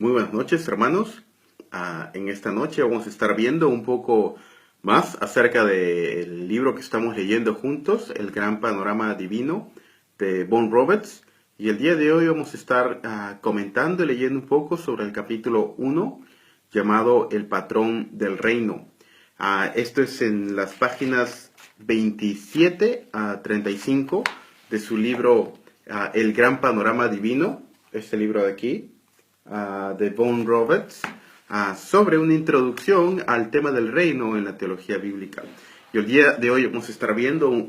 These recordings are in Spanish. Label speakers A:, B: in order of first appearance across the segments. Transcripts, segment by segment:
A: Muy buenas noches, hermanos. En esta noche vamos a estar viendo un poco más acerca del libro que estamos leyendo juntos, El Gran Panorama Divino, de Von Roberts. Y el día de hoy vamos a estar comentando y leyendo un poco sobre el capítulo 1, llamado El Patrón del Reino. Esto es en las páginas 27 a 35 de su libro El Gran Panorama Divino, este libro de aquí, de Von Roberts, sobre una introducción al tema del reino en la teología bíblica. Y el día de hoy vamos a estar viendo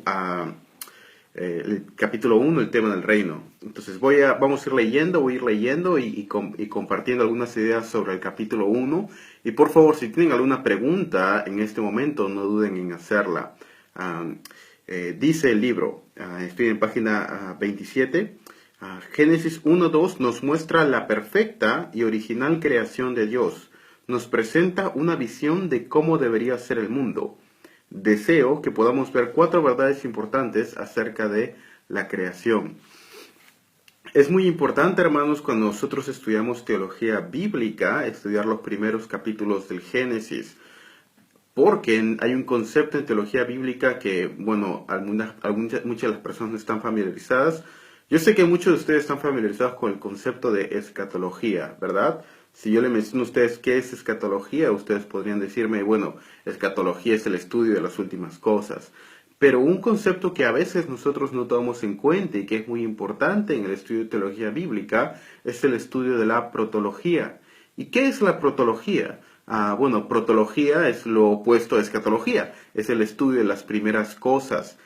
A: el capítulo 1, el tema del reino. Entonces vamos a ir leyendo y compartiendo algunas ideas sobre el capítulo 1. Y por favor, si tienen alguna pregunta en este momento, no duden en hacerla. Dice el libro, estoy en página 27, Génesis 1:2 nos muestra la perfecta y original creación de Dios. Nos presenta una visión de cómo debería ser el mundo. Deseo que podamos ver 4 verdades importantes acerca de la creación. Es muy importante, hermanos, cuando nosotros estudiamos teología bíblica, estudiar los primeros capítulos del Génesis, porque hay un concepto en teología bíblica que, bueno, muchas de las personas no están familiarizadas. Yo sé que muchos de ustedes están familiarizados con el concepto de escatología, ¿verdad? Si yo le menciono a ustedes qué es escatología, ustedes podrían decirme, bueno, escatología es el estudio de las últimas cosas. Pero un concepto que a veces nosotros no tomamos en cuenta y que es muy importante en el estudio de teología bíblica es el estudio de la protología. ¿Y qué es la protología? Bueno, protología es lo opuesto a escatología, es el estudio de las primeras cosas.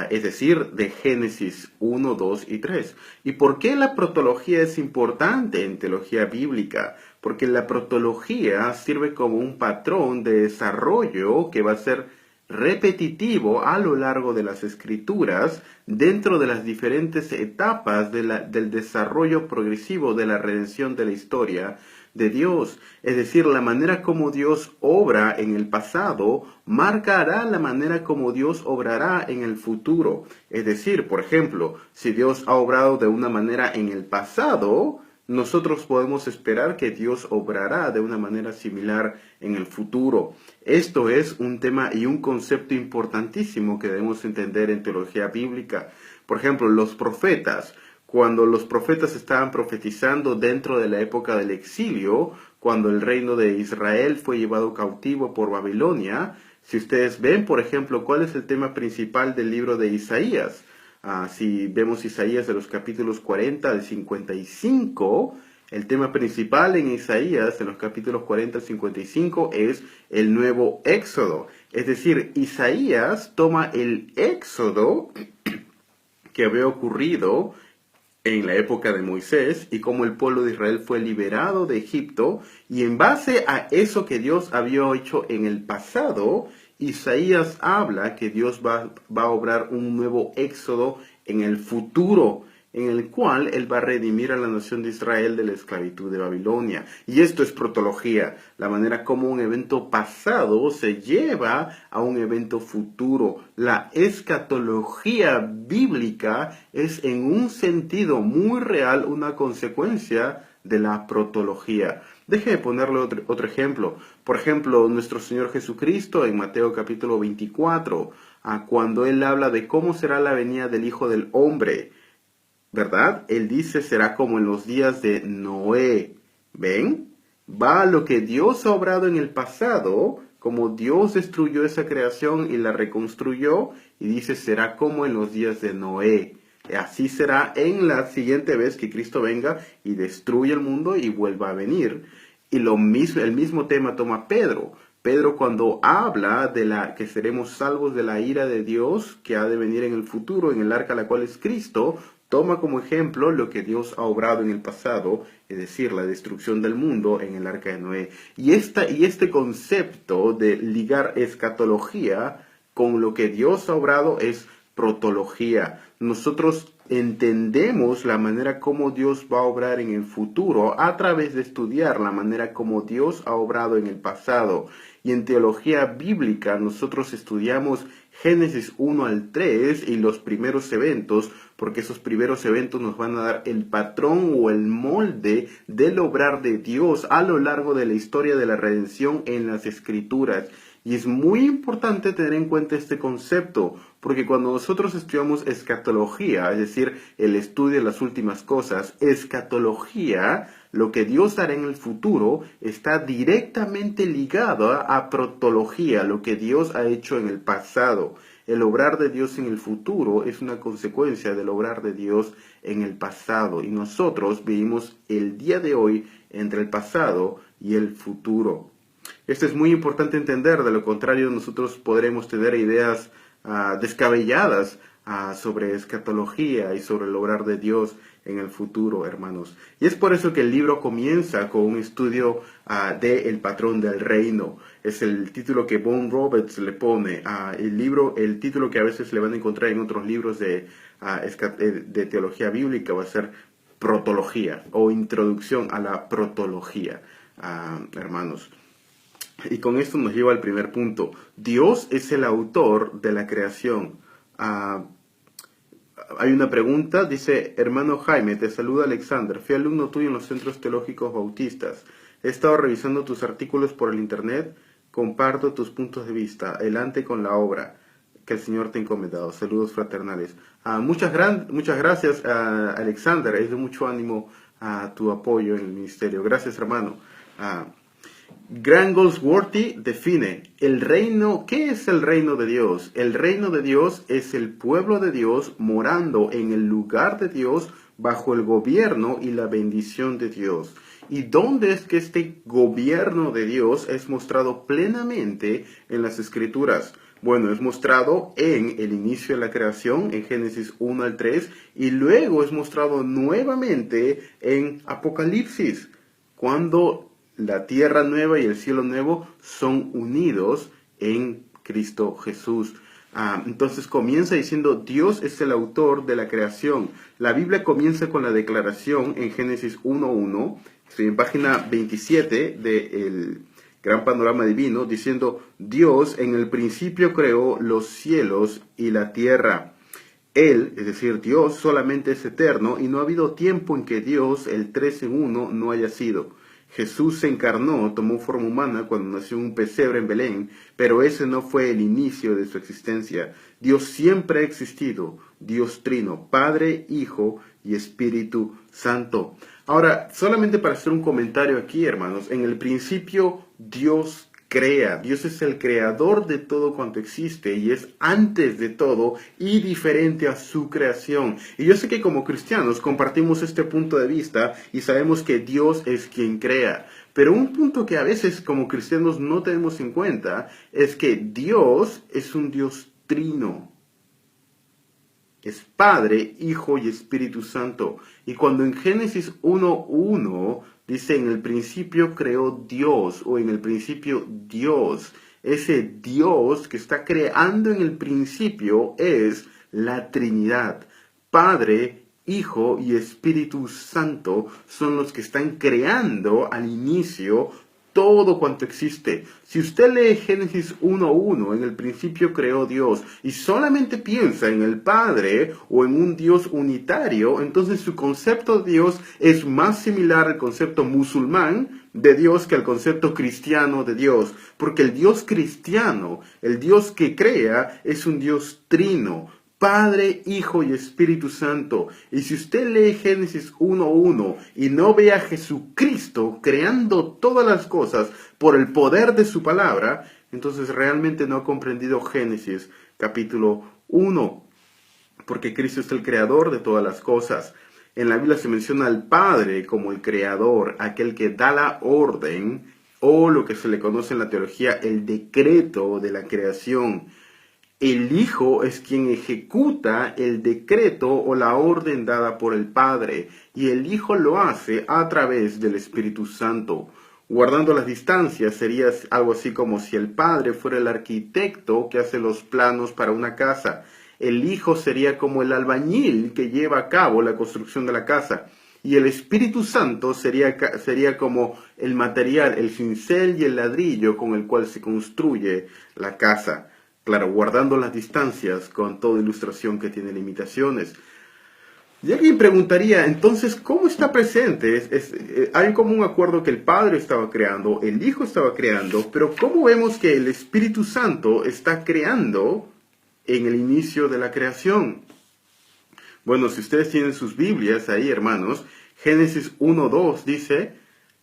A: Es decir, de Génesis 1, 2 y 3. ¿Y por qué la protología es importante en teología bíblica? Porque la protología sirve como un patrón de desarrollo que va a ser repetitivo a lo largo de las escrituras dentro de las diferentes etapas del desarrollo progresivo de la redención de la historia de Dios. Es decir, la manera como Dios obra en el pasado marcará la manera como Dios obrará en el futuro. Es decir, por ejemplo, si Dios ha obrado de una manera en el pasado, nosotros podemos esperar que Dios obrará de una manera similar en el futuro. Esto es un tema y un concepto importantísimo que debemos entender en teología bíblica. Por ejemplo, los profetas. Cuando los profetas estaban profetizando dentro de la época del exilio, cuando el reino de Israel fue llevado cautivo por Babilonia, si ustedes ven, por ejemplo, cuál es el tema principal del libro de Isaías, si vemos Isaías de los capítulos 40 al 55, el tema principal en Isaías, en los capítulos 40 al 55, es el nuevo éxodo. Es decir, Isaías toma el éxodo que había ocurrido en la época de Moisés y cómo el pueblo de Israel fue liberado de Egipto, y en base a eso que Dios había hecho en el pasado, Isaías habla que Dios va a obrar un nuevo éxodo en el futuro, en el cual Él va a redimir a la nación de Israel de la esclavitud de Babilonia. Y esto es protología, la manera como un evento pasado se lleva a un evento futuro. La escatología bíblica es en un sentido muy real una consecuencia de la protología. Déjeme ponerle otro ejemplo. Por ejemplo, nuestro Señor Jesucristo en Mateo capítulo 24, cuando Él habla de cómo será la venida del Hijo del Hombre, ¿verdad? Él dice, será como en los días de Noé. ¿Ven? Va a lo que Dios ha obrado en el pasado, como Dios destruyó esa creación y la reconstruyó, y dice, será como en los días de Noé. Así será en la siguiente vez que Cristo venga y destruya el mundo y vuelva a venir. Y el mismo tema toma Pedro. Pedro, cuando habla de que seremos salvos de la ira de Dios que ha de venir en el futuro, en el arca la cual es Cristo, toma como ejemplo lo que Dios ha obrado en el pasado, es decir, la destrucción del mundo en el arca de Noé. Y este concepto de ligar escatología con lo que Dios ha obrado es protología. Nosotros entendemos la manera como Dios va a obrar en el futuro a través de estudiar la manera como Dios ha obrado en el pasado. Y en teología bíblica nosotros estudiamos Génesis 1 al 3 y los primeros eventos porque esos primeros eventos nos van a dar el patrón o el molde del obrar de Dios a lo largo de la historia de la redención en las Escrituras. Y es muy importante tener en cuenta este concepto, porque cuando nosotros estudiamos escatología, es decir, el estudio de las últimas cosas, escatología, lo que Dios hará en el futuro, está directamente ligado a protología, lo que Dios ha hecho en el pasado. El obrar de Dios en el futuro es una consecuencia del obrar de Dios en el pasado. Y nosotros vivimos el día de hoy entre el pasado y el futuro. Esto es muy importante entender, de lo contrario nosotros podremos tener ideas descabelladas sobre escatología y sobre el obrar de Dios en el futuro, hermanos. Y es por eso que el libro comienza con un estudio de El patrón del reino. Es el título que Von Roberts le pone el título que a veces le van a encontrar en otros libros de teología bíblica va a ser protología o introducción a la protología, hermanos. Y con esto nos lleva al primer punto. Dios es el autor de la creación. Hay una pregunta, dice, hermano Jaime, te saluda Alexander. Fui alumno tuyo en los centros teológicos bautistas. He estado revisando tus artículos por el internet. Comparto tus puntos de vista. Adelante con la obra que el Señor te ha encomendado. Saludos fraternales. Muchas gracias, Alexander. Es de mucho ánimo tu apoyo en el ministerio. Gracias, hermano. Grant Goldsworthy define el reino. ¿Qué es el reino de Dios? El reino de Dios es el pueblo de Dios morando en el lugar de Dios bajo el gobierno y la bendición de Dios. ¿Y dónde es que este gobierno de Dios es mostrado plenamente en las Escrituras? Bueno, es mostrado en el inicio de la creación, en Génesis 1 al 3, y luego es mostrado nuevamente en Apocalipsis, cuando la tierra nueva y el cielo nuevo son unidos en Cristo Jesús. Entonces comienza diciendo, Dios es el autor de la creación. La Biblia comienza con la declaración en Génesis 1:1, estoy en página 27 del Gran Panorama Divino, diciendo, Dios en el principio creó los cielos y la tierra. Él, es decir, Dios, solamente es eterno y no ha habido tiempo en que Dios, el 3 en 1, no haya sido. Jesús se encarnó, tomó forma humana cuando nació en un pesebre en Belén, pero ese no fue el inicio de su existencia. Dios siempre ha existido, Dios trino, Padre, Hijo y Espíritu Santo. Ahora, solamente para hacer un comentario aquí, hermanos, en el principio Dios crea. Dios es el creador de todo cuanto existe y es antes de todo y diferente a su creación. Y yo sé que como cristianos compartimos este punto de vista y sabemos que Dios es quien crea. Pero un punto que a veces como cristianos no tenemos en cuenta es que Dios es un Dios trino. Es Padre, Hijo y Espíritu Santo. Y cuando en Génesis 1:1 dice, en el principio creó Dios, o en el principio Dios, ese Dios que está creando en el principio es la Trinidad. Padre, Hijo y Espíritu Santo son los que están creando al inicio todo cuanto existe. Si usted lee Génesis 1:1, en el principio creó Dios, y solamente piensa en el Padre o en un Dios unitario, entonces su concepto de Dios es más similar al concepto musulmán de Dios que al concepto cristiano de Dios. Porque el Dios cristiano, el Dios que crea, es un Dios trino. Padre, Hijo y Espíritu Santo. Y si usted lee Génesis 1:1 y no ve a Jesucristo creando todas las cosas por el poder de su palabra, entonces realmente no ha comprendido Génesis capítulo 1. Porque Cristo es el creador de todas las cosas. En la Biblia se menciona al Padre como el creador, aquel que da la orden, o lo que se le conoce en la teología, el decreto de la creación. El Hijo es quien ejecuta el decreto o la orden dada por el Padre, y el Hijo lo hace a través del Espíritu Santo. Guardando las distancias, sería algo así como si el Padre fuera el arquitecto que hace los planos para una casa. El Hijo sería como el albañil que lleva a cabo la construcción de la casa. Y el Espíritu Santo sería como el material, el cincel y el ladrillo con el cual se construye la casa. Claro, guardando las distancias con toda ilustración que tiene limitaciones. Y alguien preguntaría, entonces, ¿cómo está presente? Hay como un acuerdo que el Padre estaba creando, el Hijo estaba creando, pero ¿cómo vemos que el Espíritu Santo está creando en el inicio de la creación? Bueno, si ustedes tienen sus Biblias ahí, hermanos, Génesis 1:2 dice,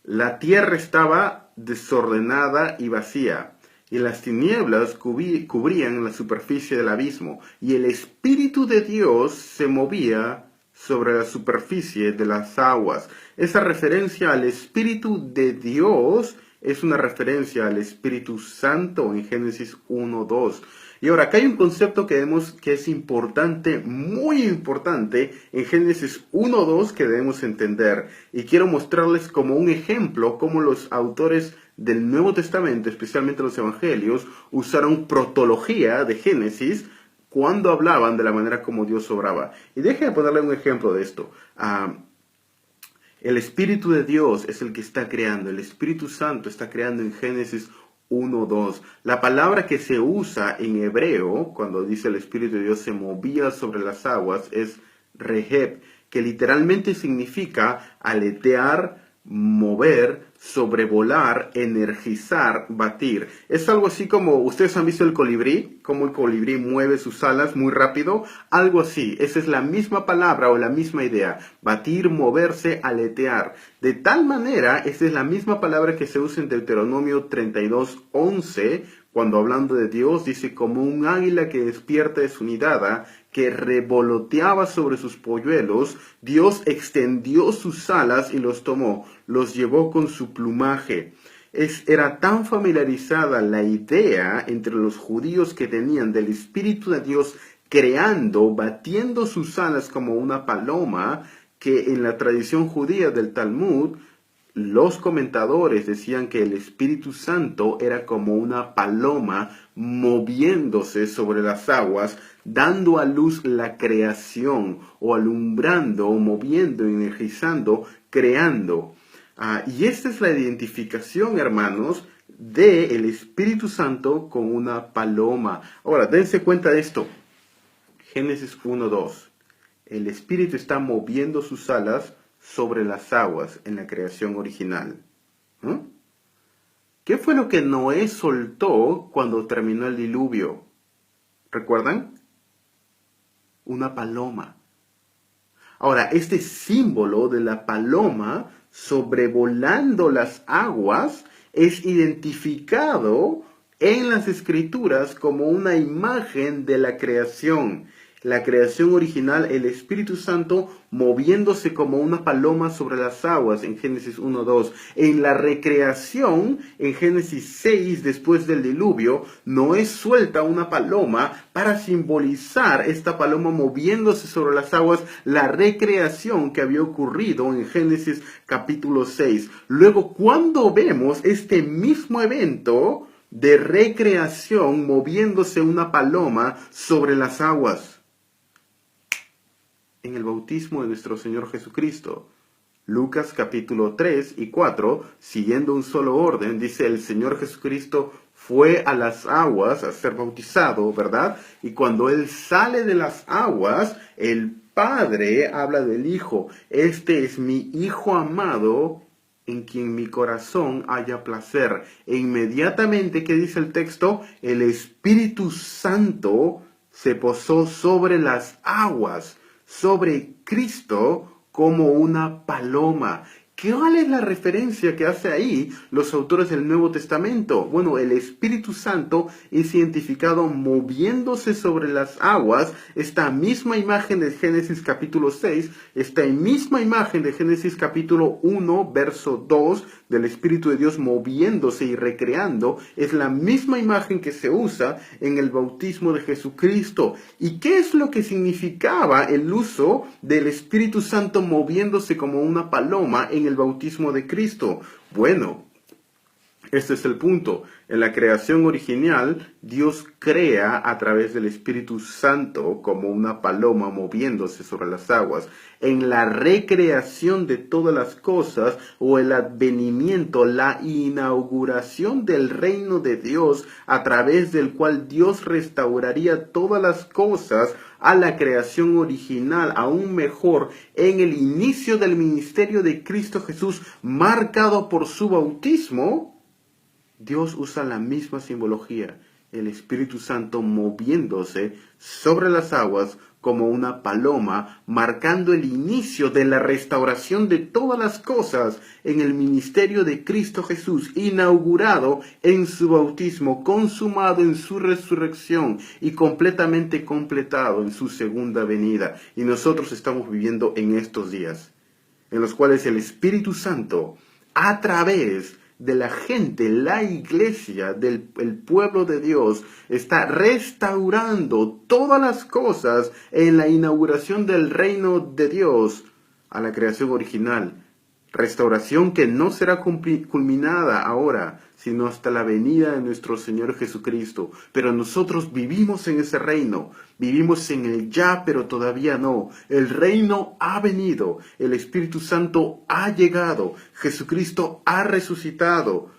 A: la tierra estaba desordenada y vacía, y las tinieblas cubrían la superficie del abismo, y el Espíritu de Dios se movía sobre la superficie de las aguas. Esa referencia al Espíritu de Dios es una referencia al Espíritu Santo en Génesis 1:2. Y ahora, acá hay un concepto que vemos que es importante, muy importante, en Génesis 1:2 que debemos entender. Y quiero mostrarles como un ejemplo cómo los autores del Nuevo Testamento, especialmente los Evangelios, usaron protología de Génesis cuando hablaban de la manera como Dios obraba. Y déjenme ponerle un ejemplo de esto. El Espíritu de Dios es el que está creando. El Espíritu Santo está creando en Génesis 1:2. La palabra que se usa en hebreo, cuando dice el Espíritu de Dios se movía sobre las aguas, es reheb, que literalmente significa aletear, mover, sobrevolar, energizar, batir. Es algo así como, ¿ustedes han visto el colibrí? Cómo el colibrí mueve sus alas muy rápido. Algo así. Esa es la misma palabra o la misma idea. Batir, moverse, aletear. De tal manera, esa es la misma palabra que se usa en Deuteronomio 32:11, cuando hablando de Dios, dice, como un águila que despierta de su nidada, que revoloteaba sobre sus polluelos, Dios extendió sus alas y los tomó, los llevó con su plumaje. Era tan familiarizada la idea entre los judíos que tenían del Espíritu de Dios creando, batiendo sus alas como una paloma, que en la tradición judía del Talmud, los comentadores decían que el Espíritu Santo era como una paloma moviéndose sobre las aguas, dando a luz la creación, o alumbrando, o moviendo, energizando, creando. Y esta es la identificación, hermanos, del Espíritu Santo con una paloma. Ahora, dense cuenta de esto. Génesis 1:2. El Espíritu está moviendo sus alas sobre las aguas en la creación original. ¿Qué fue lo que Noé soltó cuando terminó el diluvio? ¿Recuerdan? Una paloma. Ahora, este símbolo de la paloma sobrevolando las aguas es identificado en las Escrituras como una imagen de la creación. La creación original, el Espíritu Santo moviéndose como una paloma sobre las aguas en Génesis 1:2. En la recreación, en Génesis 6, después del diluvio, Noé suelta una paloma para simbolizar esta paloma moviéndose sobre las aguas, la recreación que había ocurrido en Génesis capítulo 6. Luego, cuando vemos este mismo evento de recreación moviéndose una paloma sobre las aguas, en el bautismo de nuestro Señor Jesucristo. Lucas capítulo 3 y 4, siguiendo un solo orden, dice el Señor Jesucristo fue a las aguas a ser bautizado, ¿verdad? Y cuando Él sale de las aguas, el Padre habla del Hijo. Este es mi Hijo amado, en quien mi corazón haya placer. E inmediatamente, ¿qué dice el texto? El Espíritu Santo se posó sobre las aguas, sobre Cristo, como una paloma. ¿Cuál es la referencia que hace ahí los autores del Nuevo Testamento? Bueno, el Espíritu Santo es identificado moviéndose sobre las aguas. Esta misma imagen de Génesis capítulo 6, esta misma imagen de Génesis capítulo 1, verso 2, del Espíritu de Dios moviéndose y recreando, es la misma imagen que se usa en el bautismo de Jesucristo. ¿Y qué es lo que significaba el uso del Espíritu Santo moviéndose como una paloma en el bautismo de Cristo? Bueno, este es el punto. En la creación original, Dios crea a través del Espíritu Santo como una paloma moviéndose sobre las aguas. En la recreación de todas las cosas, o el advenimiento, la inauguración del reino de Dios, a través del cual Dios restauraría todas las cosas a la creación original, aún mejor, en el inicio del ministerio de Cristo Jesús, marcado por su bautismo, Dios usa la misma simbología, el Espíritu Santo moviéndose sobre las aguas como una paloma, marcando el inicio de la restauración de todas las cosas en el ministerio de Cristo Jesús, inaugurado en su bautismo, consumado en su resurrección y completamente completado en su segunda venida. Y nosotros estamos viviendo en estos días, en los cuales el Espíritu Santo, a través de la gente, la iglesia, el pueblo de Dios, está restaurando todas las cosas en la inauguración del reino de Dios a la creación original. Restauración que no será culminada ahora, sino hasta la venida de nuestro Señor Jesucristo. Pero nosotros vivimos en ese reino, vivimos en el ya, pero todavía no. El reino ha venido, el Espíritu Santo ha llegado, Jesucristo ha resucitado,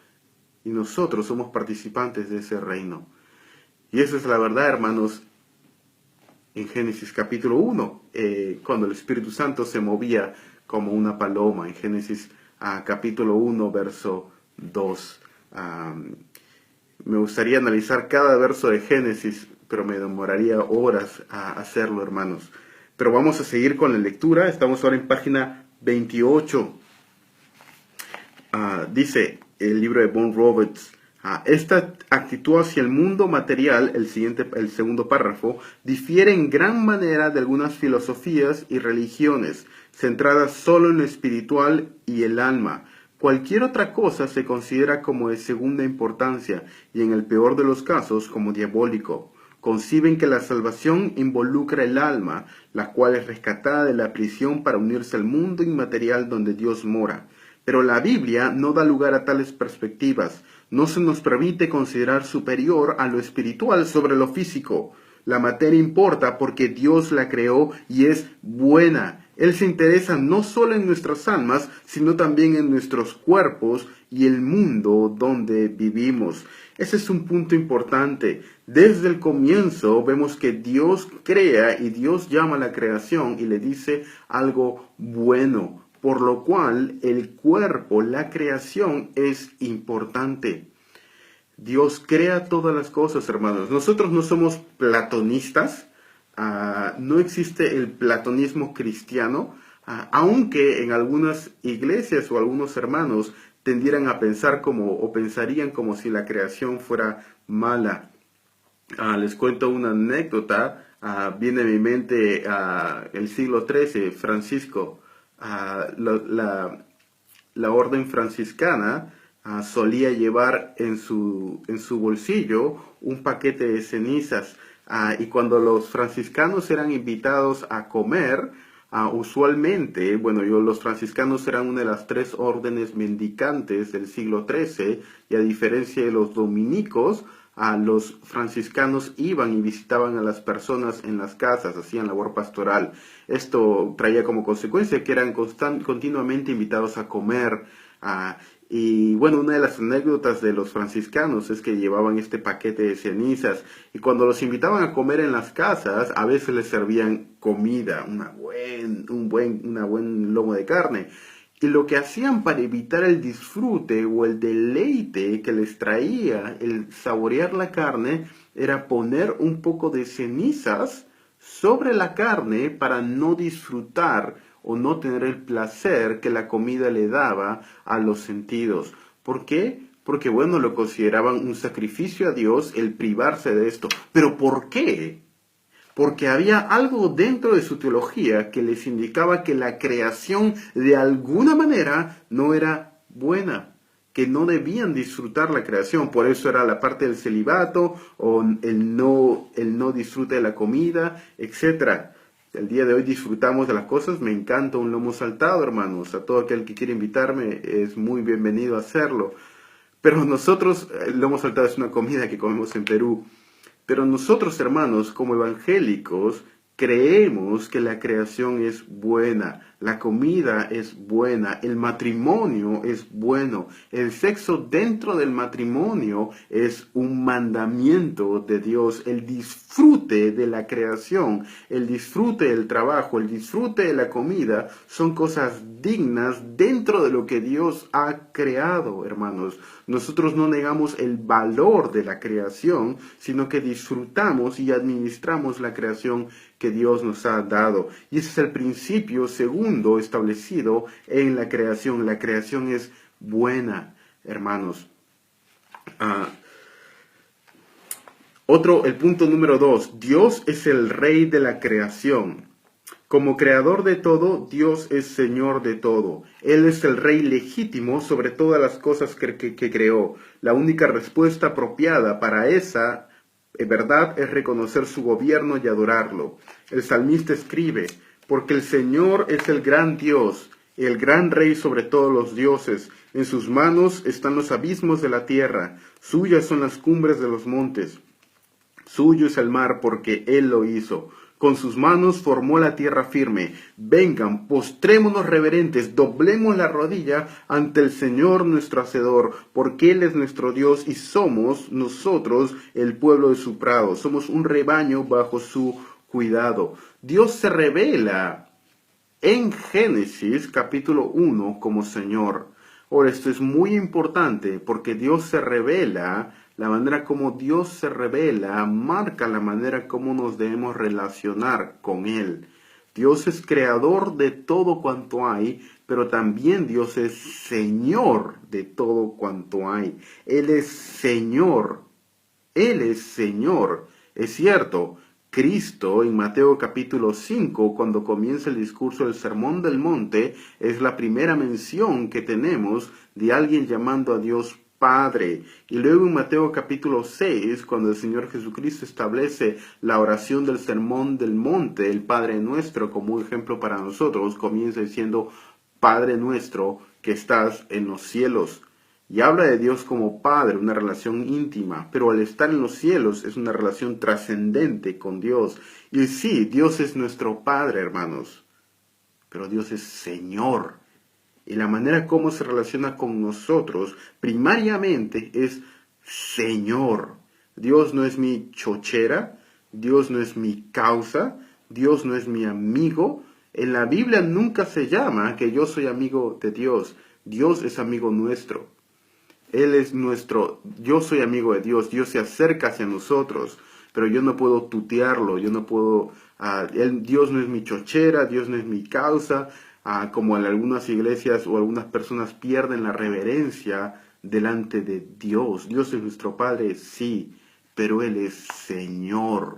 A: y nosotros somos participantes de ese reino. Y esa es la verdad, hermanos, en Génesis capítulo 1, cuando el Espíritu Santo se movía como una paloma, en Génesis capítulo 1, verso 2. Me gustaría analizar cada verso de Génesis, pero me demoraría horas a hacerlo, hermanos. Pero vamos a seguir con la lectura. Estamos ahora en página 28. Dice el libro de Von Roberts: esta actitud hacia el mundo material, el segundo párrafo, difiere en gran manera de algunas filosofías y religiones, centradas solo en lo espiritual y el alma. Cualquier otra cosa se considera como de segunda importancia y en el peor de los casos como diabólico. Conciben que la salvación involucra el alma, la cual es rescatada de la prisión para unirse al mundo inmaterial donde Dios mora. Pero la Biblia no da lugar a tales perspectivas. No se nos permite considerar superior a lo espiritual sobre lo físico. La materia importa porque Dios la creó y es buena. Él se interesa no solo en nuestras almas, sino también en nuestros cuerpos y el mundo donde vivimos. Ese es un punto importante. Desde el comienzo vemos que Dios crea y Dios llama a la creación y le dice algo bueno. Por lo cual el cuerpo, la creación, es importante. Dios crea todas las cosas, hermanos. Nosotros no somos platonistas. No existe el platonismo cristiano, aunque en algunas iglesias o algunos hermanos tendieran a pensar pensarían como si la creación fuera mala. Les cuento una anécdota. Viene a mi mente el siglo XIII, Francisco. La orden franciscana solía llevar en su bolsillo un paquete de cenizas, y cuando los franciscanos eran invitados a comer, usualmente, los franciscanos eran una de las 3 órdenes mendicantes del siglo XIII, y a diferencia de los dominicos, los franciscanos iban y visitaban a las personas en las casas, hacían labor pastoral. Esto traía como consecuencia que eran continuamente invitados a comer. Y una de las anécdotas de los franciscanos es que llevaban este paquete de cenizas y cuando los invitaban a comer en las casas, a veces les servían comida, un buen lomo de carne. Y lo que hacían para evitar el disfrute o el deleite que les traía el saborear la carne era poner un poco de cenizas sobre la carne para no disfrutar o no tener el placer que la comida le daba a los sentidos. ¿Por qué? Porque lo consideraban un sacrificio a Dios el privarse de esto. ¿Pero por qué? Porque había algo dentro de su teología que les indicaba que la creación de alguna manera no era buena, que no debían disfrutar la creación. Por eso era la parte del celibato o el no disfrute de la comida, etc. El día de hoy disfrutamos de las cosas. Me encanta un lomo saltado, hermanos. A todo aquel que quiera invitarme es muy bienvenido a hacerlo. Pero nosotros, el lomo saltado es una comida que comemos en Perú. Pero nosotros, hermanos, como evangélicos, creemos que la creación es buena. La comida es buena, el matrimonio es bueno, el sexo dentro del matrimonio es un mandamiento de Dios, el disfrute de la creación, el disfrute del trabajo, el disfrute de la comida son cosas dignas dentro de lo que Dios ha creado, hermanos. Nosotros no negamos el valor de la creación, sino que disfrutamos y administramos la creación que Dios nos ha dado. Y ese es el principio segundo establecido en la creación. La creación es buena, hermanos. El punto número 2. Dios es el rey de la creación. Como creador de todo, Dios es Señor de todo. Él es el rey legítimo sobre todas las cosas que creó. La única respuesta apropiada para esa verdad es reconocer su gobierno y adorarlo. El salmista escribe, porque el Señor es el gran Dios, el gran rey sobre todos los dioses. En sus manos están los abismos de la tierra, suyas son las cumbres de los montes. Suyo es el mar porque Él lo hizo. Con sus manos formó la tierra firme. Vengan, postrémonos reverentes, doblemos la rodilla ante el Señor nuestro Hacedor, porque Él es nuestro Dios y somos nosotros el pueblo de su prado. Somos un rebaño bajo su cuidado. Dios se revela en Génesis capítulo 1 como Señor. Ahora, esto es muy importante porque Dios se revela. La manera como Dios se revela marca la manera como nos debemos relacionar con Él. Dios es creador de todo cuanto hay, pero también Dios es Señor de todo cuanto hay. Él es Señor. Él es Señor. Es cierto, Cristo en Mateo capítulo 5, cuando comienza el discurso del Sermón del Monte, es la primera mención que tenemos de alguien llamando a Dios Padre. Y luego en Mateo capítulo 6, cuando el Señor Jesucristo establece la oración del Sermón del Monte, el Padre Nuestro, como un ejemplo para nosotros, comienza diciendo, Padre nuestro que estás en los cielos. Y habla de Dios como Padre, una relación íntima, pero al estar en los cielos es una relación trascendente con Dios. Y sí, Dios es nuestro Padre, hermanos, pero Dios es Señor. Y la manera como se relaciona con nosotros, primariamente, es Señor. Dios no es mi chochera, Dios no es mi causa, Dios no es mi amigo. En la Biblia nunca se llama que yo soy amigo de Dios. Dios es amigo nuestro. Él es yo soy amigo de Dios, Dios se acerca hacia nosotros, pero yo no puedo tutearlo, yo no puedo, Dios no es mi chochera, Dios no es mi causa, como en algunas iglesias o algunas personas pierden la reverencia delante de Dios. Dios es nuestro Padre, sí, pero Él es Señor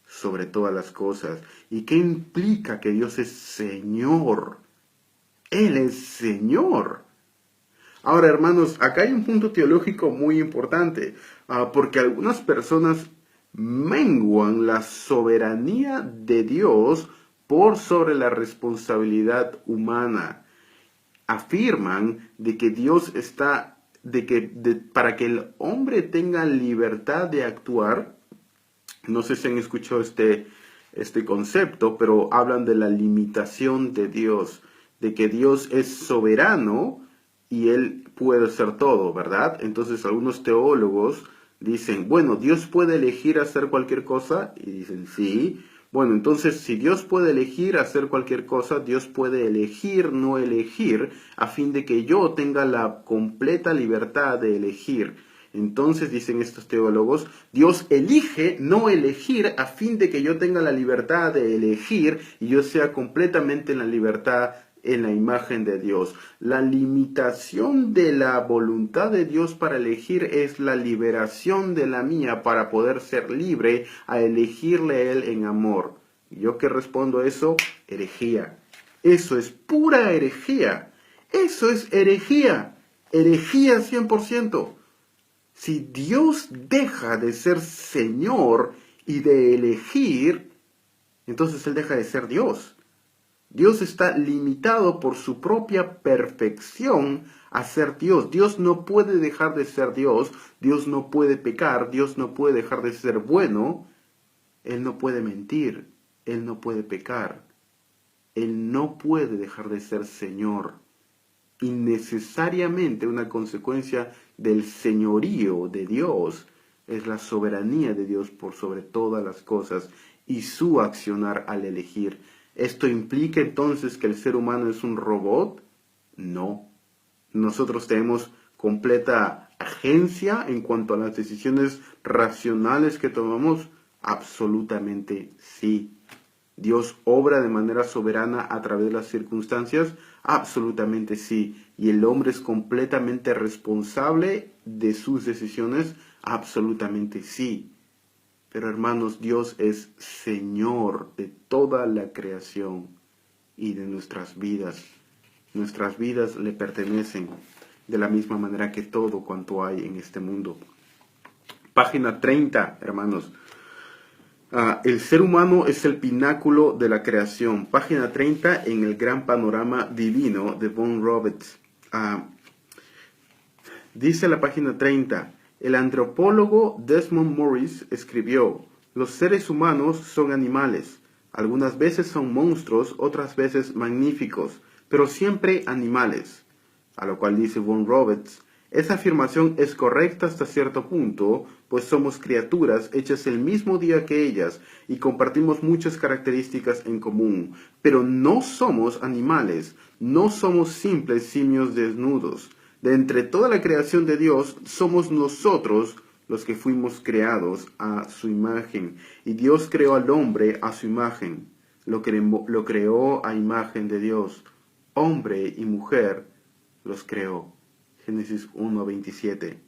A: sobre todas las cosas. ¿Y qué implica que Dios es Señor? Él es Señor. Ahora, hermanos, acá hay un punto teológico muy importante, porque algunas personas menguan la soberanía de Dios por sobre la responsabilidad humana. Afirman de que Dios está, para que el hombre tenga libertad de actuar, no sé si han escuchado este concepto, pero hablan de la limitación de Dios, de que Dios es soberano y Él puede hacer todo, ¿verdad? Entonces algunos teólogos dicen, bueno, Dios puede elegir hacer cualquier cosa, y dicen, sí. Bueno, entonces si Dios puede elegir hacer cualquier cosa, Dios puede elegir no elegir, a fin de que yo tenga la completa libertad de elegir. Entonces, dicen estos teólogos, Dios elige no elegir a fin de que yo tenga la libertad de elegir y yo sea completamente en la libertad en la imagen de Dios. La limitación de la voluntad de Dios para elegir es la liberación de la mía para poder ser libre a elegirle a Él en amor. ¿Yo qué respondo a eso? Herejía. Eso es pura herejía. Eso es herejía. Herejía 100%. Si Dios deja de ser Señor y de elegir, entonces Él deja de ser Dios. Dios está limitado por su propia perfección a ser Dios. Dios no puede dejar de ser Dios. Dios no puede pecar. Dios no puede dejar de ser bueno. Él no puede mentir. Él no puede pecar. Él no puede dejar de ser Señor. Y necesariamente una consecuencia del señorío de Dios es la soberanía de Dios por sobre todas las cosas y su accionar al elegir. ¿Esto implica entonces que el ser humano es un robot? No. Nosotros tenemos completa agencia en cuanto a las decisiones racionales que tomamos. Absolutamente sí. ¿Dios obra de manera soberana a través de las circunstancias? Absolutamente sí. ¿Y el hombre es completamente responsable de sus decisiones? Absolutamente sí. Pero hermanos, Dios es Señor de toda la creación y de nuestras vidas. Nuestras vidas le pertenecen de la misma manera que todo cuanto hay en este mundo. Página 30, hermanos. El ser humano es el pináculo de la creación. Página 30 en el gran panorama divino de Von Roberts. Dice la página 30, el antropólogo Desmond Morris escribió, los seres humanos son animales. Algunas veces son monstruos, otras veces magníficos, pero siempre animales. A lo cual dice Von Roberts, esa afirmación es correcta hasta cierto punto, pues somos criaturas hechas el mismo día que ellas y compartimos muchas características en común, pero no somos animales, no somos simples simios desnudos. De entre toda la creación de Dios, somos nosotros los que fuimos creados a su imagen, y Dios creó al hombre a su imagen, lo creó a imagen de Dios, hombre y mujer los creó. Génesis 1:27.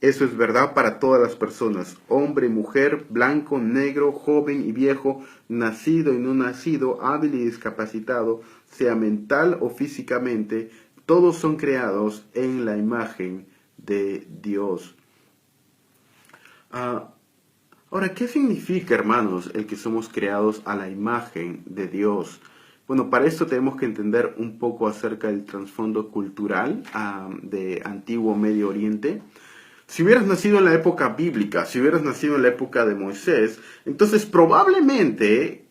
A: Eso es verdad para todas las personas, hombre y mujer, blanco, negro, joven y viejo, nacido y no nacido, hábil y discapacitado, sea mental o físicamente, todos son creados en la imagen de Dios. Ahora, ¿qué significa, hermanos, el que somos creados a la imagen de Dios? Bueno, para esto tenemos que entender un poco acerca del trasfondo cultural de Antiguo Medio Oriente. Si hubieras nacido en la época bíblica, si hubieras nacido en la época de Moisés, entonces probablemente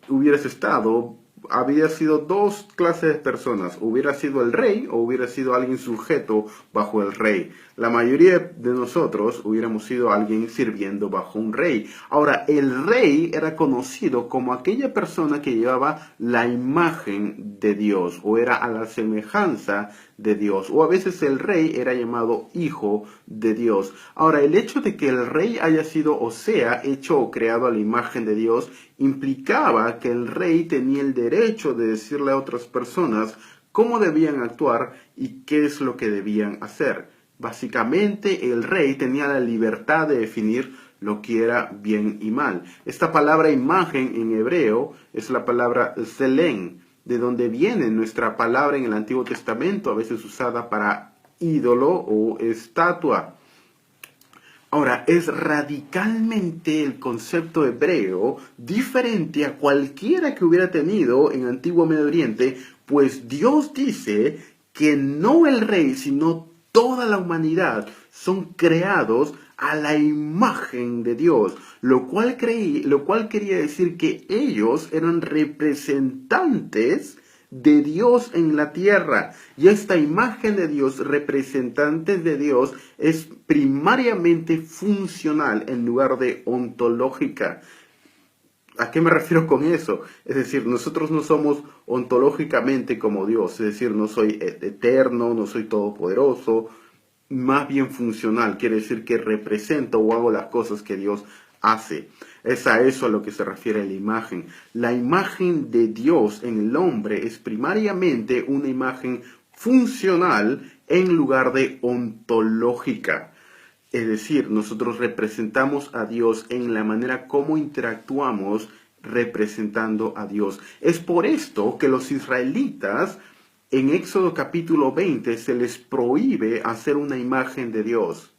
A: habría sido dos clases de personas. Hubiera sido el rey o hubiera sido alguien sujeto bajo el rey. La mayoría de nosotros hubiéramos sido alguien sirviendo bajo un rey. Ahora, el rey era conocido como aquella persona que llevaba la imagen de Dios o era a la semejanza de Dios. O a veces el rey era llamado hijo de Dios. Ahora, el hecho de que el rey haya sido o sea hecho o creado a la imagen de Dios implicaba que el rey tenía el derecho de decirle a otras personas cómo debían actuar y qué es lo que debían hacer. Básicamente, el rey tenía la libertad de definir lo que era bien y mal. Esta palabra imagen en hebreo es la palabra zelén, de donde viene nuestra palabra en el Antiguo Testamento, a veces usada para ídolo o estatua. Ahora, es radicalmente el concepto hebreo diferente a cualquiera que hubiera tenido en Antiguo Medio Oriente, pues Dios dice que no el rey, sino toda la humanidad son creados a la imagen de Dios, lo cual quería decir que ellos eran representantes de Dios en la tierra. Y esta imagen de Dios, representantes de Dios, es primariamente funcional en lugar de ontológica. ¿A qué me refiero con eso? Es decir, nosotros no somos ontológicamente como Dios, es decir, no soy eterno, no soy todopoderoso, más bien funcional, quiere decir que represento o hago las cosas que Dios hace. Es a eso a lo que se refiere la imagen. La imagen de Dios en el hombre es primariamente una imagen funcional en lugar de ontológica. Es decir, nosotros representamos a Dios en la manera como interactuamos representando a Dios. Es por esto que los israelitas en Éxodo capítulo 20 se les prohíbe hacer una imagen de Dios.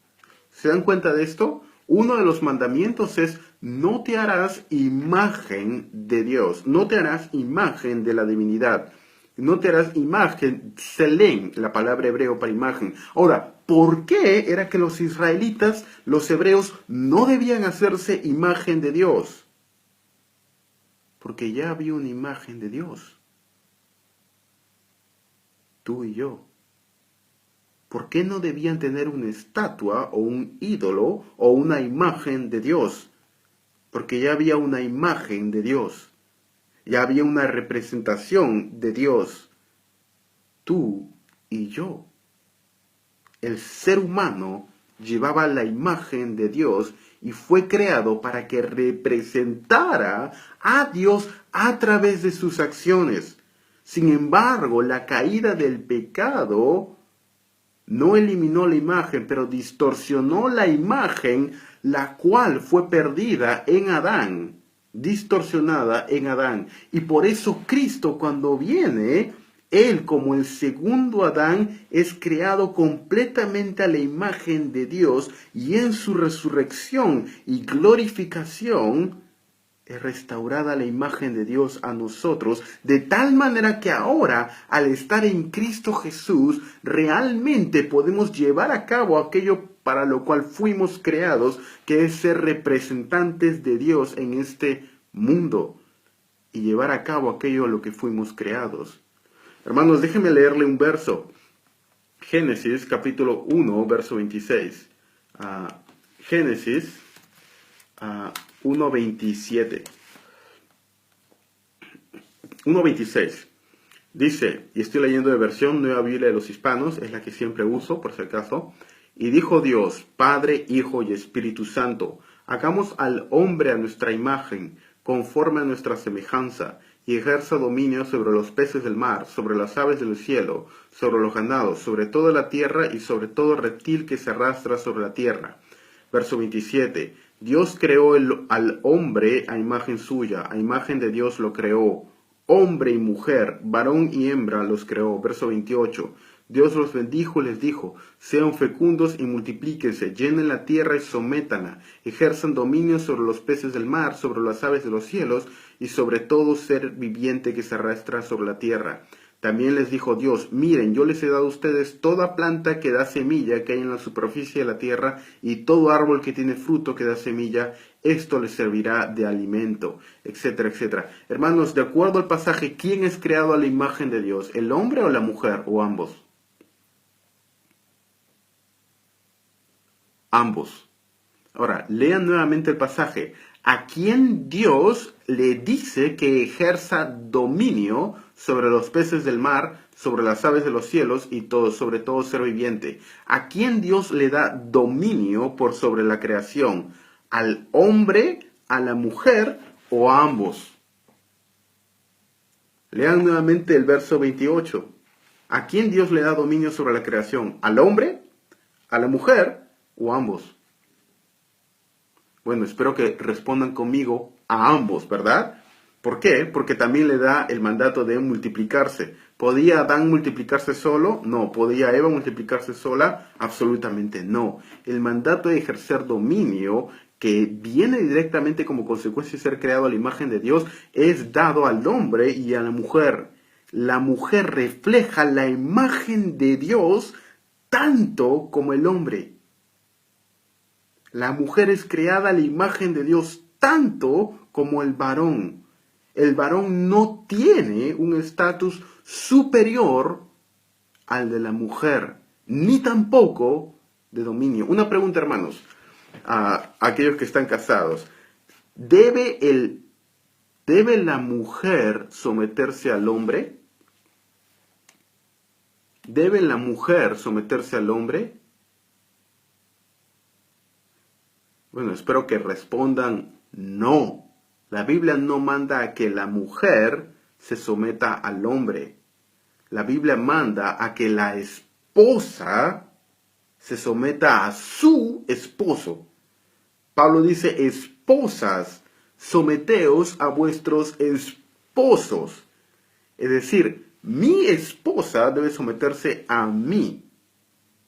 A: ¿Se dan cuenta de esto? Uno de los mandamientos es no te harás imagen de Dios, no te harás imagen de la divinidad. No te harás imagen, selén, la palabra hebreo para imagen. Ahora, ¿por qué era que los israelitas, los hebreos, no debían hacerse imagen de Dios? Porque ya había una imagen de Dios. tú y yo. ¿Por qué no debían tener una estatua o un ídolo o una imagen de Dios? Porque ya había una imagen de Dios. Ya había una representación de Dios. Tú y yo. El ser humano llevaba la imagen de Dios y fue creado para que representara a Dios a través de sus acciones. Sin embargo, la caída del pecado no eliminó la imagen, pero distorsionó la imagen, la cual fue perdida en Adán, distorsionada en Adán. Y por eso Cristo, cuando viene, Él, como el segundo Adán, es creado completamente a la imagen de Dios, y en su resurrección y glorificación es restaurada la imagen de Dios a nosotros, de tal manera que ahora, al estar en Cristo Jesús, realmente podemos llevar a cabo aquello para lo cual fuimos creados, que es ser representantes de Dios en este mundo, y llevar a cabo aquello a lo que fuimos creados. Hermanos, déjenme leerle un verso. Génesis capítulo 1, verso 26. Génesis 1.27. 1.26. Dice, y estoy leyendo de versión Nueva Biblia de los Hispanos, es la que siempre uso, por si acaso. Y dijo Dios, Padre, Hijo y Espíritu Santo, hagamos al hombre a nuestra imagen, conforme a nuestra semejanza, y ejerza dominio sobre los peces del mar, sobre las aves del cielo, sobre los ganados, sobre toda la tierra y sobre todo reptil que se arrastra sobre la tierra. Verso 27. Dios creó al hombre a imagen suya, a imagen de Dios lo creó. Hombre y mujer, varón y hembra los creó. Verso 28. Dios los bendijo y les dijo, sean fecundos y multiplíquense, llenen la tierra y sométanla, ejerzan dominio sobre los peces del mar, sobre las aves de los cielos y sobre todo ser viviente que se arrastra sobre la tierra. También les dijo Dios, miren, yo les he dado a ustedes toda planta que da semilla que hay en la superficie de la tierra y todo árbol que tiene fruto que da semilla, esto les servirá de alimento, etcétera, etcétera. Hermanos, de acuerdo al pasaje, ¿quién es creado a la imagen de Dios? ¿El hombre o la mujer? ¿O ambos? Ambos. Ahora, lean nuevamente el pasaje. ¿A quién Dios le dice que ejerza dominio sobre los peces del mar, sobre las aves de los cielos y todo, sobre todo ser viviente? ¿A quién Dios le da dominio por sobre la creación? ¿Al hombre, a la mujer o a ambos? Lean nuevamente el verso 28. ¿A quién Dios le da dominio sobre la creación? ¿Al hombre, a la mujer o a ambos? Bueno, espero que respondan conmigo a ambos, ¿verdad? ¿Por qué? Porque también le da el mandato de multiplicarse. ¿Podía Adán multiplicarse solo? No. ¿Podía Eva multiplicarse sola? Absolutamente no. El mandato de ejercer dominio, que viene directamente como consecuencia de ser creado a la imagen de Dios, es dado al hombre y a la mujer. La mujer refleja la imagen de Dios tanto como el hombre. La mujer es creada a la imagen de Dios tanto como el varón. El varón no tiene un estatus superior al de la mujer, ni tampoco de dominio. Una pregunta, hermanos, a aquellos que están casados. ¿Debe la mujer someterse al hombre? ¿Debe la mujer someterse al hombre? Bueno, espero que respondan no. La Biblia no manda a que la mujer se someta al hombre. La Biblia manda a que la esposa se someta a su esposo. Pablo dice, esposas, someteos a vuestros esposos. Es decir, mi esposa debe someterse a mí.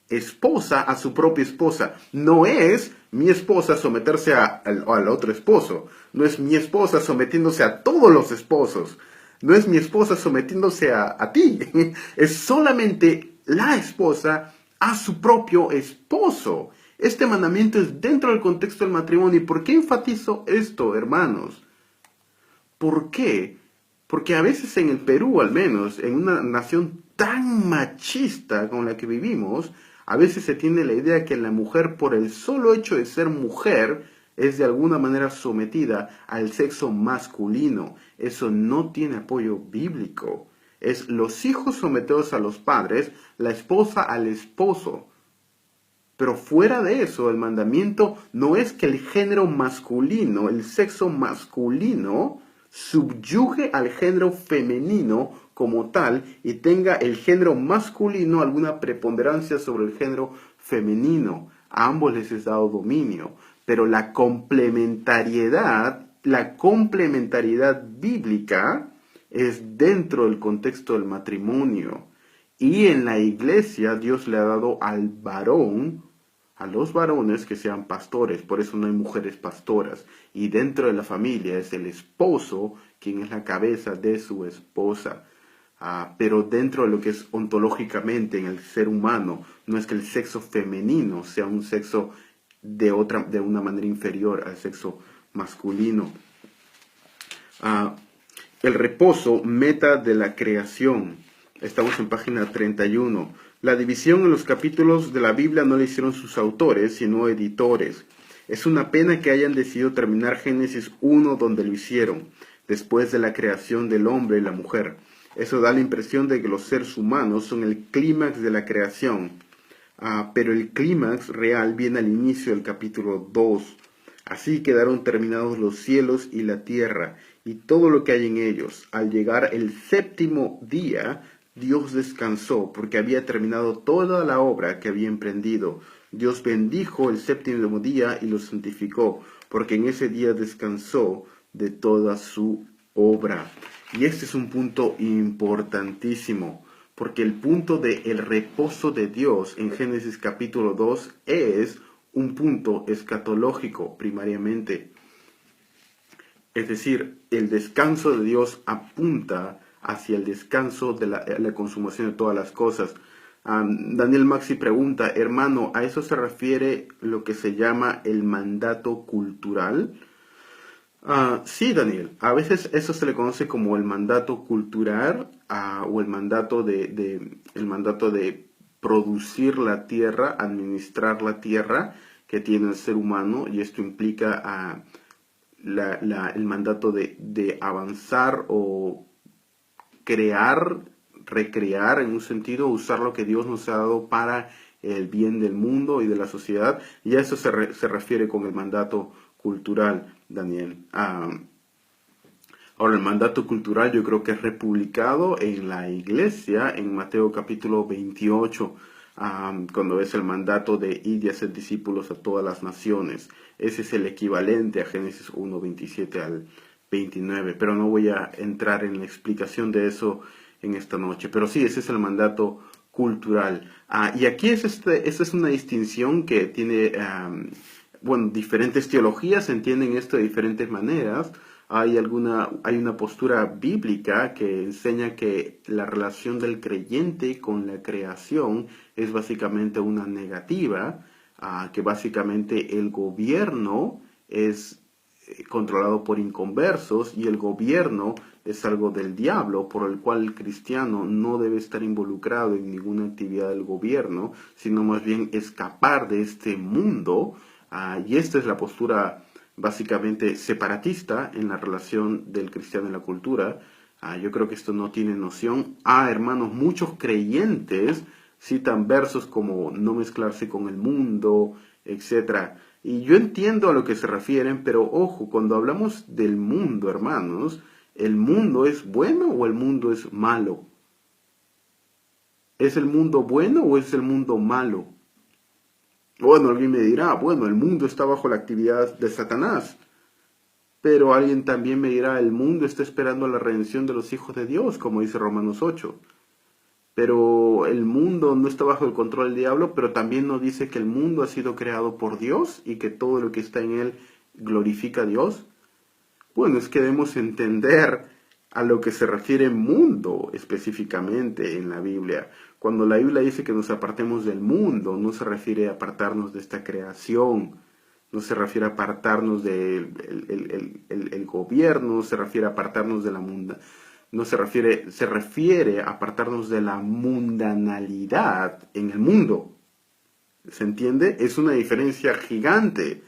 A: Esposa a su propia esposa. No es mi esposa someterse al otro esposo. No es mi esposa sometiéndose a todos los esposos. No es mi esposa sometiéndose a ti. Es solamente la esposa a su propio esposo. Este mandamiento es dentro del contexto del matrimonio. ¿Y por qué enfatizo esto, hermanos? ¿Por qué? Porque a veces en el Perú, al menos, en una nación tan machista con la que vivimos, a veces se tiene la idea que la mujer, por el solo hecho de ser mujer, es de alguna manera sometida al sexo masculino. Eso no tiene apoyo bíblico. Es los hijos sometidos a los padres, la esposa al esposo. Pero fuera de eso, el mandamiento no es que el género masculino, el sexo masculino, subyugue al género femenino como tal y tenga el género masculino alguna preponderancia sobre el género femenino. A ambos les es dado dominio, pero la complementariedad bíblica es dentro del contexto del matrimonio. Y en la iglesia Dios le ha dado al varón, a los varones que sean pastores, por eso no hay mujeres pastoras. Y dentro de la familia es el esposo quien es la cabeza de su esposa. Pero dentro de lo que es ontológicamente en el ser humano, no es que el sexo femenino sea un sexo de una manera inferior al sexo masculino. El reposo, meta de la creación. Estamos en página 31. La división en los capítulos de la Biblia no la hicieron sus autores, sino editores. Es una pena que hayan decidido terminar Génesis 1 donde lo hicieron, después de la creación del hombre y la mujer. Eso da la impresión de que los seres humanos son el clímax de la creación. Pero el clímax real viene al inicio del capítulo 2. Así quedaron terminados los cielos y la tierra, y todo lo que hay en ellos. Al llegar el séptimo día, Dios descansó, porque había terminado toda la obra que había emprendido. Dios bendijo el séptimo día y lo santificó, porque en ese día descansó de toda su obra. Y este es un punto importantísimo, porque el punto del reposo de Dios en Génesis capítulo 2 es un punto escatológico primariamente. Es decir, el descanso de Dios apunta hacia el descanso de la consumación de todas las cosas. Daniel Maxi pregunta, hermano, ¿a eso se refiere lo que se llama el mandato cultural? Sí, Daniel, a veces eso se le conoce como el mandato cultural o el mandato de producir la tierra, administrar la tierra que tiene el ser humano, y esto implica el mandato de avanzar o crear, recrear en un sentido, usar lo que Dios nos ha dado para el bien del mundo y de la sociedad, y a eso se refiere con el mandato cultural, Daniel. Ahora, el mandato cultural yo creo que es republicado en la iglesia en Mateo capítulo 28, cuando es el mandato de ir y hacer discípulos a todas las naciones. Ese es el equivalente a Génesis 1, 27 al 29, pero no voy a entrar en la explicación de eso en esta noche. Pero sí, ese es el mandato cultural. Y aquí esta es una distinción que tiene, diferentes teologías entienden esto de diferentes maneras. Hay una postura bíblica que enseña que la relación del creyente con la creación es básicamente una negativa, que básicamente el gobierno es controlado por inconversos y el gobierno es algo del diablo, por el cual el cristiano no debe estar involucrado en ninguna actividad del gobierno, sino más bien escapar de este mundo. Y esta es la postura básicamente separatista en la relación del cristiano y la cultura. Yo creo que esto no tiene noción. Hermanos, muchos creyentes citan versos como no mezclarse con el mundo, etc. Y yo entiendo a lo que se refieren, pero ojo, cuando hablamos del mundo, hermanos, ¿el mundo es bueno o el mundo es malo? ¿Es el mundo bueno o es el mundo malo? Bueno, alguien me dirá, bueno, el mundo está bajo la actividad de Satanás. Pero alguien también me dirá, el mundo está esperando la redención de los hijos de Dios, como dice Romanos 8. Pero el mundo no está bajo el control del diablo, pero también nos dice que el mundo ha sido creado por Dios y que todo lo que está en él glorifica a Dios. Bueno, es que debemos entender a lo que se refiere mundo específicamente en la Biblia. Cuando la Biblia dice que nos apartemos del mundo, no se refiere a apartarnos de esta creación, no se refiere a apartarnos del el gobierno, se refiere a apartarnos de no se refiere a apartarnos de la mundanalidad en el mundo. ¿Se entiende? Es una diferencia gigante,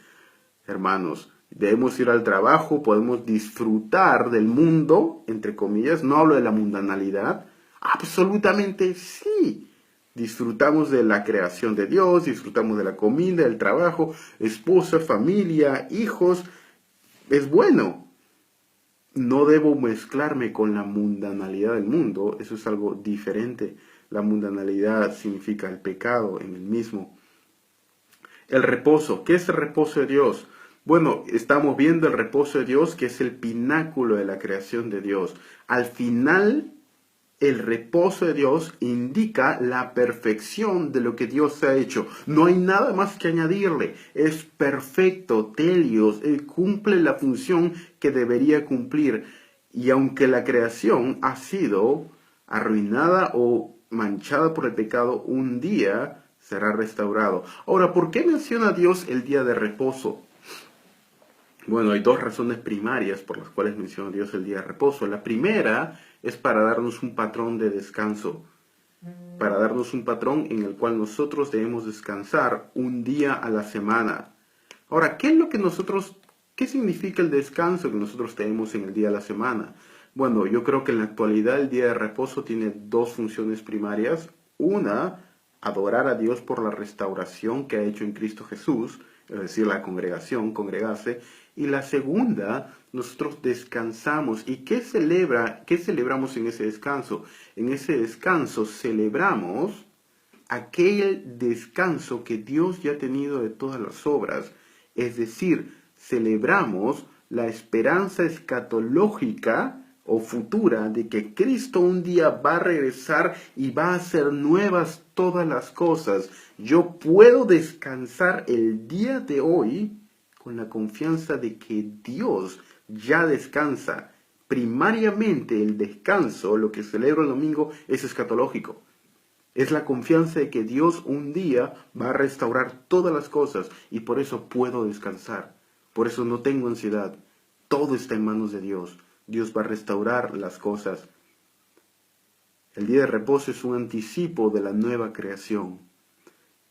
A: hermanos. Debemos ir al trabajo, podemos disfrutar del mundo, entre comillas, no hablo de la mundanalidad. Absolutamente sí. Disfrutamos de la creación de Dios, disfrutamos de la comida, del trabajo, esposa, familia, hijos. Es bueno. No debo mezclarme con la mundanalidad del mundo, eso es algo diferente. La mundanalidad significa el pecado en el mismo. El reposo, ¿qué es el reposo de Dios? Bueno, estamos viendo el reposo de Dios, que es el pináculo de la creación de Dios. Al final, el reposo de Dios indica la perfección de lo que Dios ha hecho. No hay nada más que añadirle. Es perfecto, telios. Él cumple la función que debería cumplir. Y aunque la creación ha sido arruinada o manchada por el pecado, un día será restaurado. Ahora, ¿por qué menciona Dios el día de reposo? Bueno, hay dos razones primarias por las cuales menciona Dios el día de reposo. La primera es para darnos un patrón de descanso, para darnos un patrón en el cual nosotros debemos descansar un día a la semana. Ahora, ¿qué significa el descanso que nosotros tenemos en el día de la semana? Bueno, yo creo que en la actualidad el día de reposo tiene dos funciones primarias. Una, adorar a Dios por la restauración que ha hecho en Cristo Jesús, es decir, la congregación, congregarse. Y la segunda, nosotros descansamos. ¿Y qué celebramos en ese descanso? En ese descanso celebramos aquel descanso que Dios ya ha tenido de todas las obras. Es decir, celebramos la esperanza escatológica o futura de que Cristo un día va a regresar y va a hacer nuevas todas las cosas. Yo puedo descansar el día de hoy con la confianza de que Dios ya descansa. Primariamente el descanso, lo que celebro el domingo, es escatológico. Es la confianza de que Dios un día va a restaurar todas las cosas y por eso puedo descansar. Por eso no tengo ansiedad. Todo está en manos de Dios. Dios va a restaurar las cosas. El día de reposo es un anticipo de la nueva creación.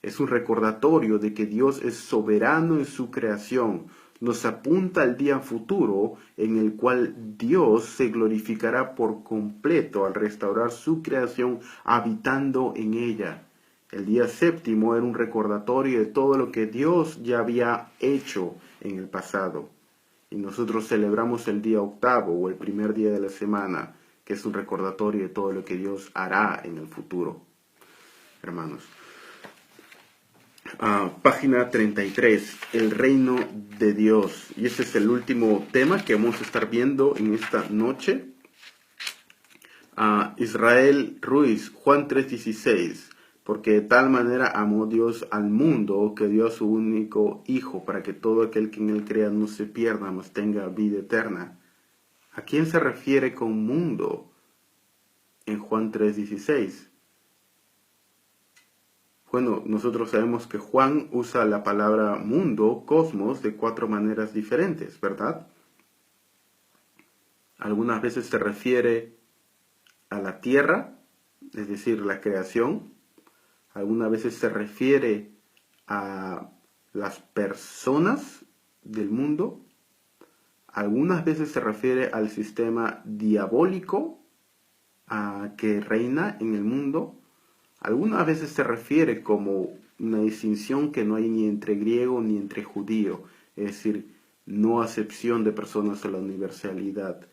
A: Es un recordatorio de que Dios es soberano en su creación. Nos apunta al día futuro en el cual Dios se glorificará por completo al restaurar su creación habitando en ella. El día séptimo era un recordatorio de todo lo que Dios ya había hecho en el pasado. Y nosotros celebramos el día octavo o el primer día de la semana, que es un recordatorio de todo lo que Dios hará en el futuro. Hermanos. Página 33, el reino de Dios. Y ese es el último tema que vamos a estar viendo en esta noche. Israel Ruiz, Juan 3:16. Porque de tal manera amó Dios al mundo que dio a su único Hijo, para que todo aquel que en él crea no se pierda, mas tenga vida eterna. ¿A quién se refiere con mundo en Juan 3:16? Bueno, nosotros sabemos que Juan usa la palabra mundo, cosmos, de 4 maneras diferentes, ¿verdad? Algunas veces se refiere a la tierra, es decir, la creación. Algunas veces se refiere a las personas del mundo. Algunas veces se refiere al sistema diabólico que reina en el mundo. Algunas veces se refiere como una distinción que no hay ni entre griego ni entre judío, es decir, no acepción de personas a la universalidad.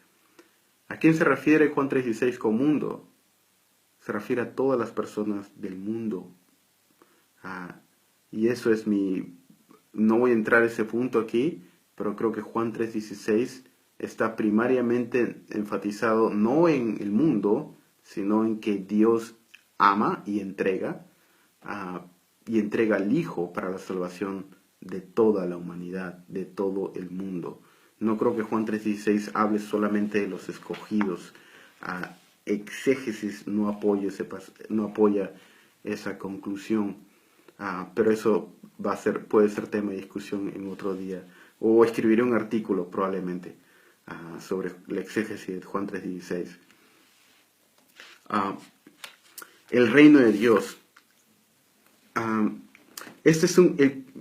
A: ¿A quién se refiere Juan 3:16 con mundo? Se refiere a todas las personas del mundo. Y eso es no voy a entrar a ese punto aquí, pero creo que Juan 3:16 está primariamente enfatizado no en el mundo, sino en que Dios ama y entrega al Hijo para la salvación de toda la humanidad, de todo el mundo. No creo que Juan 3:16 hable solamente de los escogidos. Exégesis no apoya esa conclusión. Pero eso puede ser tema de discusión en otro día. O escribiré un artículo probablemente sobre la exégesis de Juan 3:16. El reino de Dios. Este es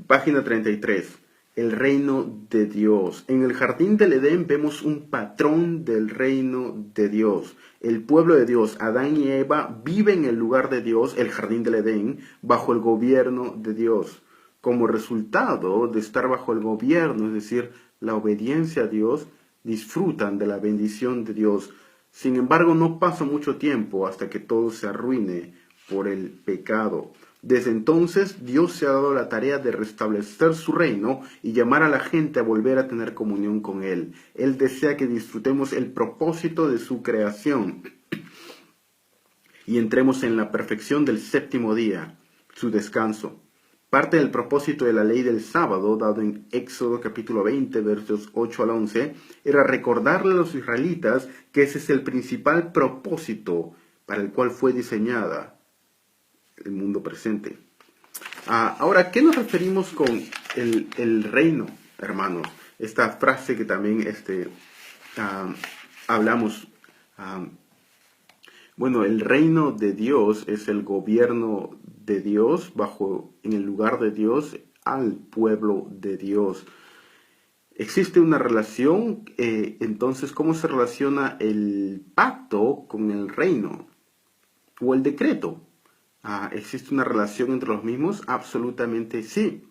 A: página 33. El reino de Dios. En el jardín del Edén vemos un patrón del reino de Dios. El pueblo de Dios, Adán y Eva, viven en el lugar de Dios, el jardín del Edén, bajo el gobierno de Dios. Como resultado de estar bajo el gobierno, es decir, la obediencia a Dios, disfrutan de la bendición de Dios. Sin embargo, no pasa mucho tiempo hasta que todo se arruine por el pecado. Desde entonces, Dios se ha dado la tarea de restablecer su reino y llamar a la gente a volver a tener comunión con Él. Él desea que disfrutemos el propósito de su creación y entremos en la perfección del séptimo día, su descanso. Parte del propósito de la ley del sábado, dado en Éxodo capítulo 20, versos 8 al 11, era recordarle a los israelitas que ese es el principal propósito para el cual fue diseñada el mundo presente. Ahora, ¿qué nos referimos con el reino, hermanos? Esta frase que también hablamos. Bueno, el reino de Dios es el gobierno de Dios en el lugar de Dios al pueblo de Dios. Existe una relación, entonces, ¿cómo se relaciona el pacto con el reino o el decreto? ¿Existe una relación entre los mismos? Absolutamente sí.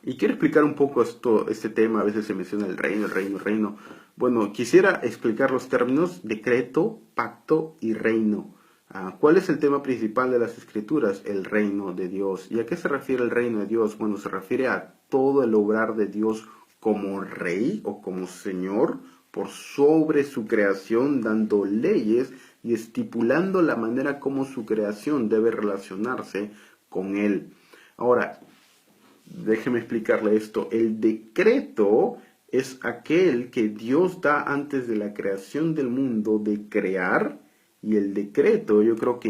A: Y quiero explicar un poco este tema. A veces se menciona el reino. Bueno, quisiera explicar los términos decreto, pacto y reino. ¿Cuál es el tema principal de las Escrituras? El reino de Dios. ¿Y a qué se refiere el reino de Dios? Bueno, se refiere a todo el obrar de Dios como rey o como señor por sobre su creación, dando leyes y estipulando la manera como su creación debe relacionarse con él. Ahora, déjeme explicarle esto. El decreto es aquel que Dios da antes de la creación del mundo de crear, y el decreto yo creo que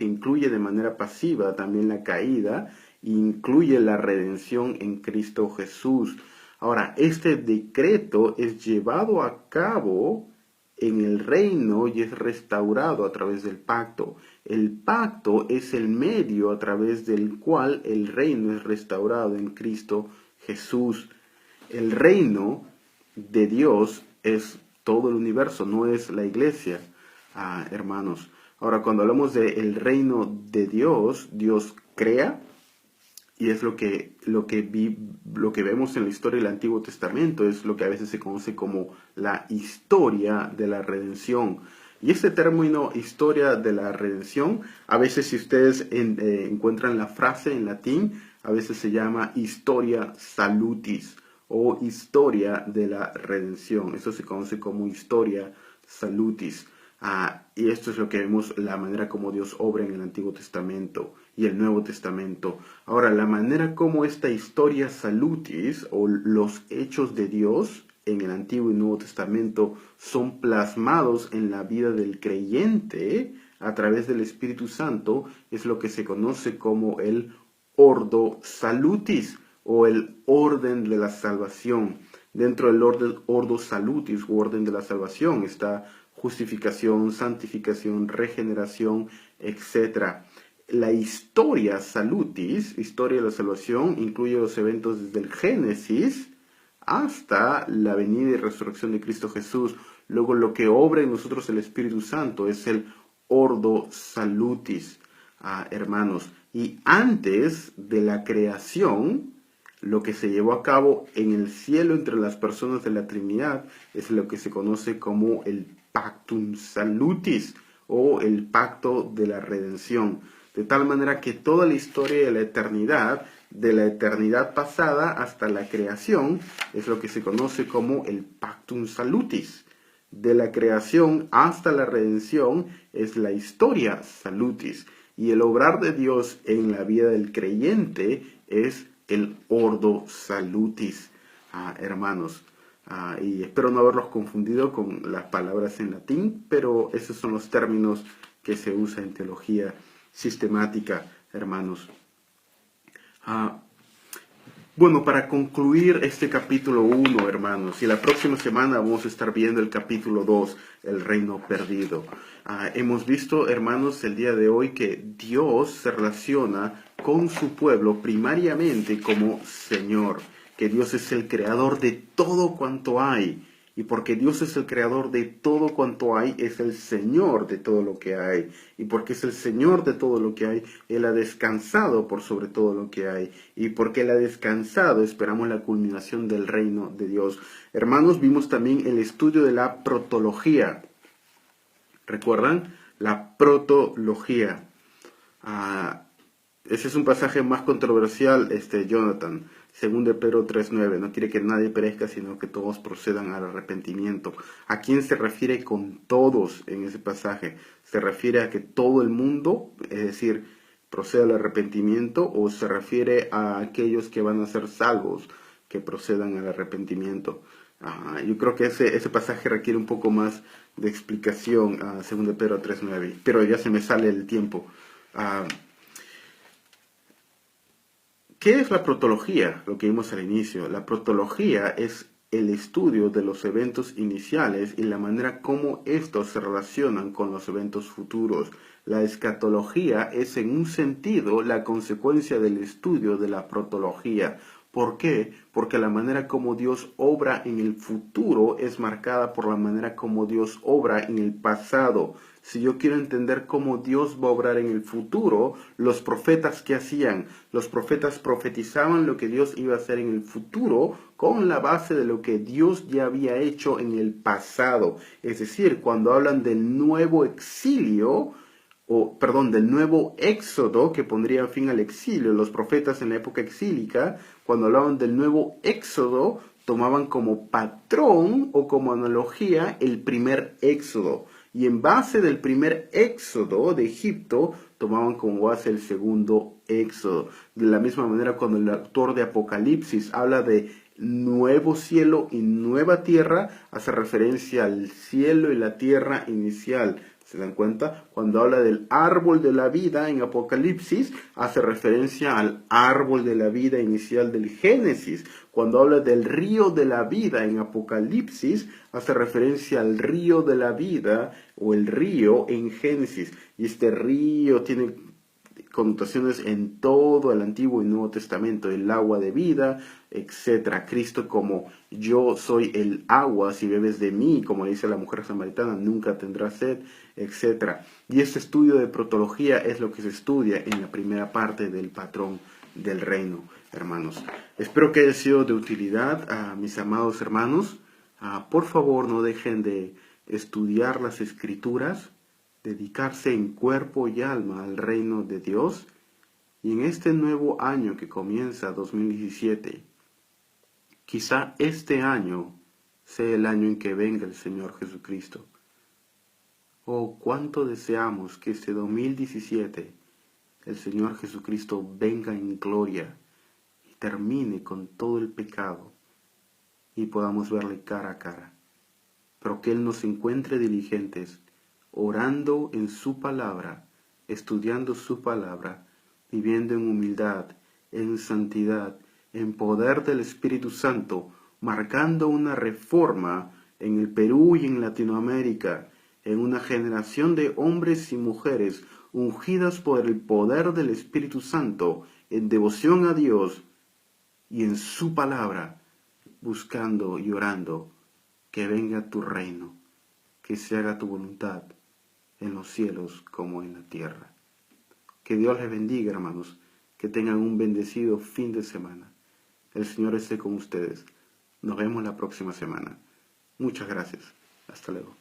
A: incluye de manera pasiva también la caída, e incluye la redención en Cristo Jesús. Ahora, este decreto es llevado a cabo en el reino y es restaurado a través del pacto. El pacto es el medio a través del cual el reino es restaurado en Cristo Jesús. El reino de Dios es todo el universo, no es la iglesia, hermanos. Ahora, cuando hablamos del reino de Dios, Dios crea, y es lo que vemos en la historia del Antiguo Testamento, es lo que a veces se conoce como la historia de la redención. Y este término historia de la redención, a veces si ustedes encuentran la frase en latín, a veces se llama historia salutis o historia de la redención. Eso se conoce como historia salutis. Y esto es lo que vemos, la manera como Dios obra en el Antiguo Testamento y el Nuevo Testamento. Ahora, la manera como esta historia salutis o los hechos de Dios en el Antiguo y Nuevo Testamento son plasmados en la vida del creyente a través del Espíritu Santo es lo que se conoce como el ordo salutis o el orden de la salvación. Dentro del ordo salutis o orden de la salvación está justificación, santificación, regeneración, etc. La historia salutis, historia de la salvación, incluye los eventos desde el Génesis hasta la venida y resurrección de Cristo Jesús. Luego lo que obra en nosotros el Espíritu Santo es el ordo salutis, hermanos. Y antes de la creación, lo que se llevó a cabo en el cielo entre las personas de la Trinidad es lo que se conoce como el pactum salutis o el pacto de la redención. De tal manera que toda la historia de la eternidad pasada hasta la creación, es lo que se conoce como el pactum salutis. De la creación hasta la redención es la historia salutis. Y el obrar de Dios en la vida del creyente es el ordo salutis, hermanos. Y espero no haberlos confundido con las palabras en latín, pero esos son los términos que se usan en teología sistemática, hermanos. Bueno, para concluir este capítulo 1, hermanos, y la próxima semana vamos a estar viendo el capítulo 2, el reino perdido. Hemos visto, hermanos, el día de hoy que Dios se relaciona con su pueblo primariamente como Señor, que Dios es el creador de todo cuanto hay. Y porque Dios es el creador de todo cuanto hay, es el Señor de todo lo que hay. Y porque es el Señor de todo lo que hay, Él ha descansado por sobre todo lo que hay. Y porque Él ha descansado, esperamos la culminación del reino de Dios. Hermanos, vimos también el estudio de la protología. ¿Recuerdan? La protología. Ese es un pasaje más controversial, Jonathan. Según de Pedro 3:9, no quiere que nadie perezca, sino que todos procedan al arrepentimiento. ¿A quién se refiere con todos en ese pasaje? ¿Se refiere a que todo el mundo, es decir, proceda al arrepentimiento, o se refiere a aquellos que van a ser salvos, que procedan al arrepentimiento? Yo creo que ese pasaje requiere un poco más de explicación, según de Pedro 3:9, pero ya se me sale el tiempo. ¿Qué es la protología? Lo que vimos al inicio. La protología es el estudio de los eventos iniciales y la manera como estos se relacionan con los eventos futuros. La escatología es en un sentido la consecuencia del estudio de la protología. ¿Por qué? Porque la manera como Dios obra en el futuro es marcada por la manera como Dios obra en el pasado. Si yo quiero entender cómo Dios va a obrar en el futuro, los profetas, ¿qué hacían? Los profetas profetizaban lo que Dios iba a hacer en el futuro con la base de lo que Dios ya había hecho en el pasado. Es decir, cuando hablan del nuevo exilio, del nuevo éxodo que pondría fin al exilio. Los profetas en la época exílica, cuando hablaban del nuevo éxodo, tomaban como patrón o como analogía el primer éxodo. Y en base del primer éxodo de Egipto, tomaban como base el segundo éxodo. De la misma manera, cuando el autor de Apocalipsis habla de nuevo cielo y nueva tierra, hace referencia al cielo y la tierra inicial. ¿Se dan cuenta? Cuando habla del árbol de la vida en Apocalipsis, hace referencia al árbol de la vida inicial del Génesis. Cuando habla del río de la vida en Apocalipsis, hace referencia al río de la vida o el río en Génesis. Y este río tiene connotaciones en todo el Antiguo y Nuevo Testamento, el agua de vida, etcétera. Cristo como yo soy el agua, si bebes de mí, como dice la mujer samaritana, nunca tendrás sed, etcétera. Y este estudio de protología es lo que se estudia en la primera parte del patrón del reino, hermanos. Espero que haya sido de utilidad a mis amados hermanos. Por favor, no dejen de estudiar las Escrituras, dedicarse en cuerpo y alma al reino de Dios, y en este nuevo año que comienza 2017, quizá este año sea el año en que venga el Señor Jesucristo. Oh, cuánto deseamos que este 2017 el Señor Jesucristo venga en gloria y termine con todo el pecado y podamos verle cara a cara, pero que Él nos encuentre diligentes, orando en su palabra, estudiando su palabra, viviendo en humildad, en santidad, en poder del Espíritu Santo, marcando una reforma en el Perú y en Latinoamérica, en una generación de hombres y mujeres ungidas por el poder del Espíritu Santo, en devoción a Dios y en su palabra, buscando y orando que venga tu reino, que se haga tu voluntad en los cielos como en la tierra. Que Dios les bendiga, hermanos, que tengan un bendecido fin de semana. El Señor esté con ustedes. Nos vemos la próxima semana. Muchas gracias. Hasta luego.